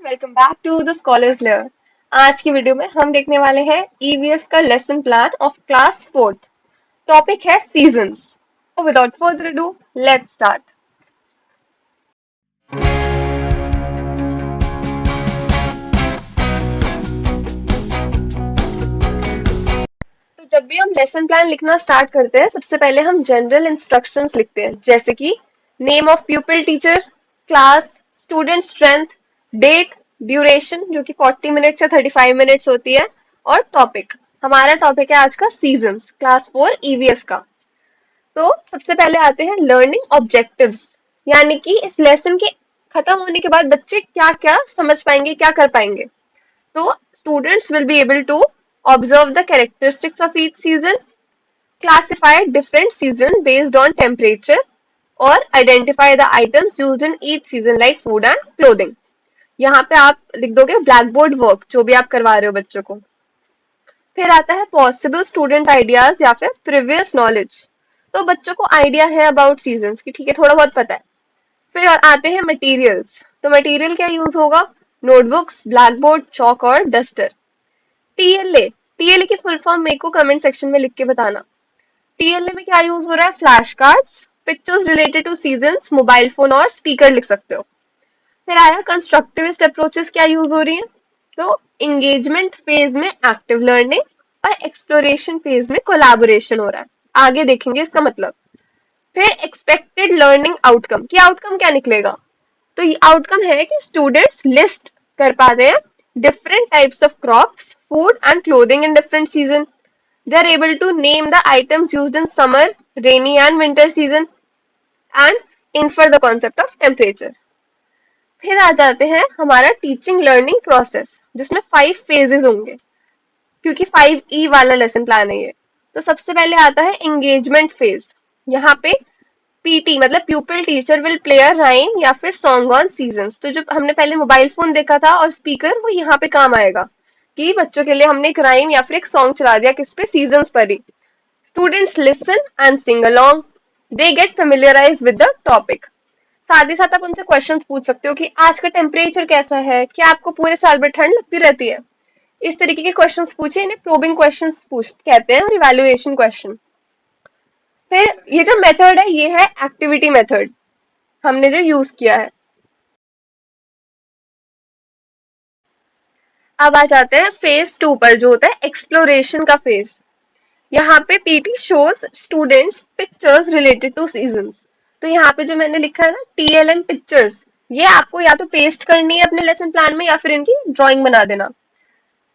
Welcome back to the scholar's lair. आज की video में हम देखने वाले हैं ईवीएस का lesson plan of class fourth. Topic है सीजन्स। तो without further ado let's start. तो जब भी हम लेसन प्लान लिखना स्टार्ट करते हैं, सबसे पहले हम जनरल इंस्ट्रक्शंस लिखते हैं, जैसे कि name of pupil teacher, class, student strength, date, duration जो कि 40 मिनट्स या 35 मिनट्स होती है, और टॉपिक। हमारा टॉपिक है आज का सीजन्स, क्लास 4 ईवीएस का। तो सबसे पहले आते हैं लर्निंग ऑब्जेक्टिव्स, यानी कि इस लेसन के खत्म होने के बाद बच्चे क्या क्या समझ पाएंगे, क्या कर पाएंगे। तो students will be able to observe the characteristics of each season, classify different season based on temperature, और identify the items used in each season like food and clothing। यहाँ पे आप लिख दोगे ब्लैक बोर्ड वर्क जो भी आप करवा रहे हो बच्चों को। फिर आता है पॉसिबल स्टूडेंट आइडियाज या फिर प्रीवियस नॉलेज। तो बच्चों को आइडिया है अबाउट सीजन्स की, ठीक है, थोड़ा बहुत पता है। फिर आते हैं मटेरियल्स। तो मटेरियल क्या यूज होगा? नोटबुक्स, ब्लैक बोर्ड, चौक और डस्टर। टीएलए, टीएलए की फुल फॉर्म मेरे को कमेंट सेक्शन में लिख के बताना। टीएलए में क्या यूज हो रहा है? Flash cards, pictures related two seasons, mobile phone और स्पीकर लिख सकते हो। फिर आया कंस्ट्रक्टिविस्ट अप्रोचेस क्या यूज हो रही है? तो एंगेजमेंट फेज में एक्टिव लर्निंग और एक्सप्लोरेशन फेज में कोलैबोरेशन हो रहा है। आगे देखेंगे इसका मतलब। फिर एक्सपेक्टेड लर्निंग आउटकम, कि आउटकम क्या निकलेगा? तो ये आउटकम है कि स्टूडेंट्स लिस्ट कर पाते हैं different types of crops, food and clothing in different season. They are able to name the items used in summer, rainy and winter season and infer the concept of temperature. फिर आ जाते हैं हमारा teaching learning process, जिसमें 5 phases होंगे, क्योंकि 5E वाला lesson plan है ये। तो सबसे पहले आता है एंगेजमेंट फेज। यहाँ पे पीटी मतलब प्यूपिल teacher will play a rhyme या फिर सॉन्ग ऑन सीजन्स। तो जो हमने पहले मोबाइल फोन देखा था और स्पीकर, वो यहाँ पे काम आएगा कि बच्चों के लिए हमने एक राइम या फिर एक सॉन्ग चला दिया किस पे? सीजन्स पर ही। Students listen and sing along, they get familiarize with the topic. साथ ही साथ आप उनसे क्वेश्चंस पूछ सकते हो कि आज का टेम्परेचर कैसा है, क्या आपको पूरे साल भर ठंड लगती रहती है। इस तरीके के क्वेश्चंस पूछे, इन्हें प्रोबिंग क्वेश्चंस पूछ कहते हैं, और इवैल्यूएशन क्वेश्चन। फिर ये जो मेथड है ये है एक्टिविटी मेथड, हमने जो यूज किया है। अब आ जाते हैं फेज 2 पर, जो होता है एक्सप्लोरेशन का फेज। यहाँ पे PT shows students pictures related two seasons. तो यहाँ पे जो मैंने लिखा है ना टीएलएम पिक्चर्स, ये आपको या तो पेस्ट करनी है अपने लेसन प्लान में या फिर इनकी ड्राइंग बना देना।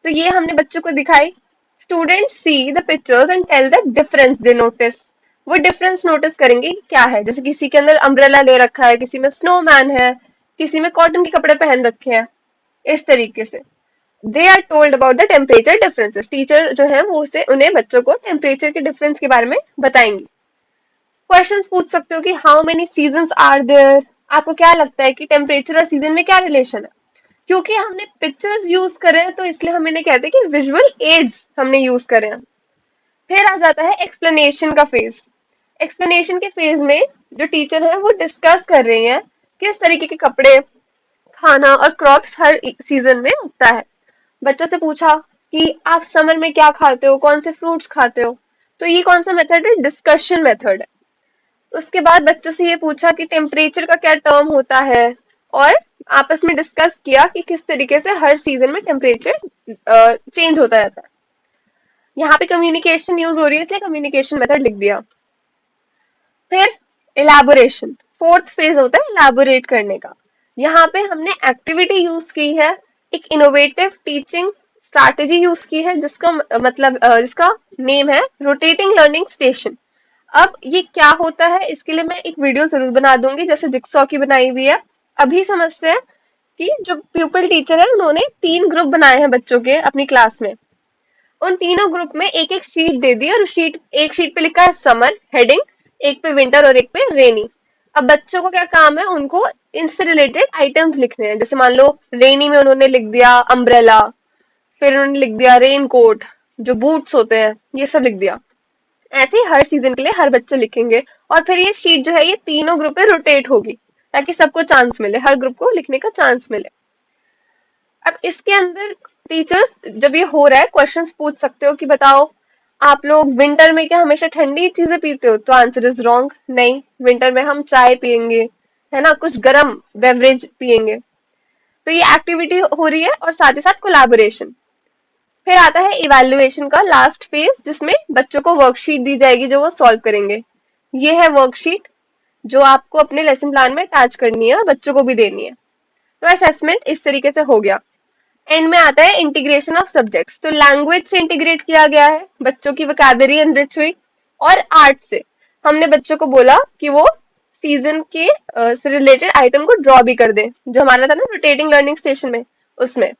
तो ये हमने बच्चों को दिखाई। Students see the pictures and tell the difference they notice. वो डिफरेंस नोटिस करेंगे क्या है, जैसे किसी के अंदर अम्ब्रेला ले रखा है, किसी में स्नोमैन है, किसी में कॉटन के कपड़े पहन रखे हैं, इस तरीके से। They are told about the temperature differences. Teacher जो है वो उसे उन्हें बच्चों को टेम्परेचर के डिफरेंस के बारे में बताएंगी। क्वेश्चंस पूछ सकते हो कि how many seasons are there. आपको क्या लगता है कि टेम्परेचर और सीजन में क्या रिलेशन है? क्योंकि हमने पिक्चर्स यूज करे हैं तो इसलिए हम इन्हें कहते हैं कि विजुअल एड्स हमने यूज करे हैं। फिर आ जाता है एक्सप्लेनेशन का फेज। एक्सप्लेनेशन के फेज में जो टीचर है वो डिस्कस कर रही हैं किस तरीके के कपड़े, खाना और क्रॉप्स हर सीजन में उगता है। बच्चों से पूछा कि आप समर में क्या खाते हो, कौन से फ्रूट्स खाते हो। तो ये कौन सा मेथड है? डिस्कशन मेथड है। उसके बाद बच्चों से ये पूछा कि टेम्परेचर का क्या टर्म होता है, और आपस में डिस्कस किया कि किस तरीके से हर सीजन में टेम्परेचर चेंज होता रहता है। यहाँ पे कम्युनिकेशन यूज हो रही है इसलिए कम्युनिकेशन मेथड लिख दिया। फिर इलेबोरेशन, फोर्थ फेज होता है इलेबोरेट करने का। यहाँ पे हमने एक्टिविटी यूज की है, एक इनोवेटिव टीचिंग स्ट्रैटेजी यूज की है, जिसका मतलब जिसका नेम है रोटेटिंग लर्निंग स्टेशन। अब ये क्या होता है इसके लिए मैं एक वीडियो जरूर बना दूंगी, जैसे जिक्सॉ की बनाई हुई है। अभी समझते हैं कि जो प्यूपिल टीचर है उन्होंने 3 ग्रुप बनाए हैं बच्चों के अपनी क्लास में। उन तीनों ग्रुप में एक एक शीट दे दी, और एक शीट पे लिखा है समर हेडिंग, एक पे विंटर और एक पे रेनी। अब बच्चों को क्या काम है? उनको इनसे रिलेटेड आइटम्स लिखने हैं। जैसे मान लो रेनी में उन्होंने लिख दिया अम्ब्रेला, फिर उन्होंने लिख दिया रेन कोट, जो बूट्स होते हैं, ये सब लिख दिया। ऐसे ही हर सीजन के लिए हर बच्चे लिखेंगे, और फिर ये शीट जो है ये तीनों ग्रुप में रोटेट होगी, ताकि सबको चांस मिले, हर ग्रुप को लिखने का चांस मिले। अब इसके अंदर टीचर्स जब ये हो रहा है क्वेश्चंस पूछ सकते हो कि बताओ आप लोग विंटर में क्या हमेशा ठंडी चीजें पीते हो, तो आंसर इज रॉन्ग। नहीं, विंटर में हम चाय पियेंगे, है ना, कुछ गर्म बेवरेज पियेंगे। तो ये एक्टिविटी हो रही है और साथ ही साथ कोलैबोरेशन। फिर आता है इवैल्यूएशन का लास्ट फेज, जिसमें बच्चों को वर्कशीट दी जाएगी जो वो सॉल्व करेंगे। ये है वर्कशीट जो आपको अपने लेसन प्लान में अटैच करनी है और बच्चों को भी देनी है। तो असेसमेंट इस तरीके से हो गया। एंड में आता है इंटीग्रेशन ऑफ सब्जेक्ट्स। तो लैंग्वेज से इंटीग्रेट किया गया है, बच्चों की वोकैबुलरी एनरिच हुई। और आर्ट से हमने बच्चों को बोला कि वो सीजन के से रिलेटेड आइटम को ड्रॉ भी कर दे, जो हमारा था ना रोटेटिंग लर्निंग स्टेशन में, उसमें।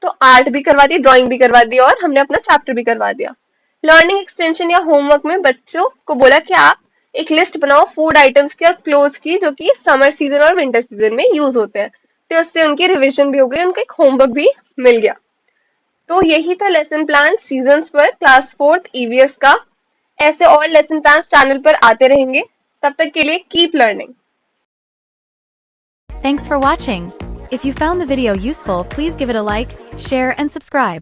तो आर्ट भी करवा दी, ड्राइंग भी करवा दी और हमने अपना चैप्टर भी करवा दिया। लर्निंग एक्सटेंशन या होमवर्क में बच्चों को बोला कि आप एक लिस्ट बनाओ फूड आइटम्स की और क्लोथ्स की जो कि समर सीजन और विंटर सीजन में यूज होते हैं। तो उससे उनकी रिविजन भी हो गई, उनको एक होमवर्क भी मिल गया। तो यही था लेसन प्लान सीजन्स पर क्लास 4th ईवीएस का। ऐसे और लेसन प्लान चैनल पर आते रहेंगे। तब तक के लिए keep learning. Thanks for watching. If you found the video useful, please give it a like, share and subscribe.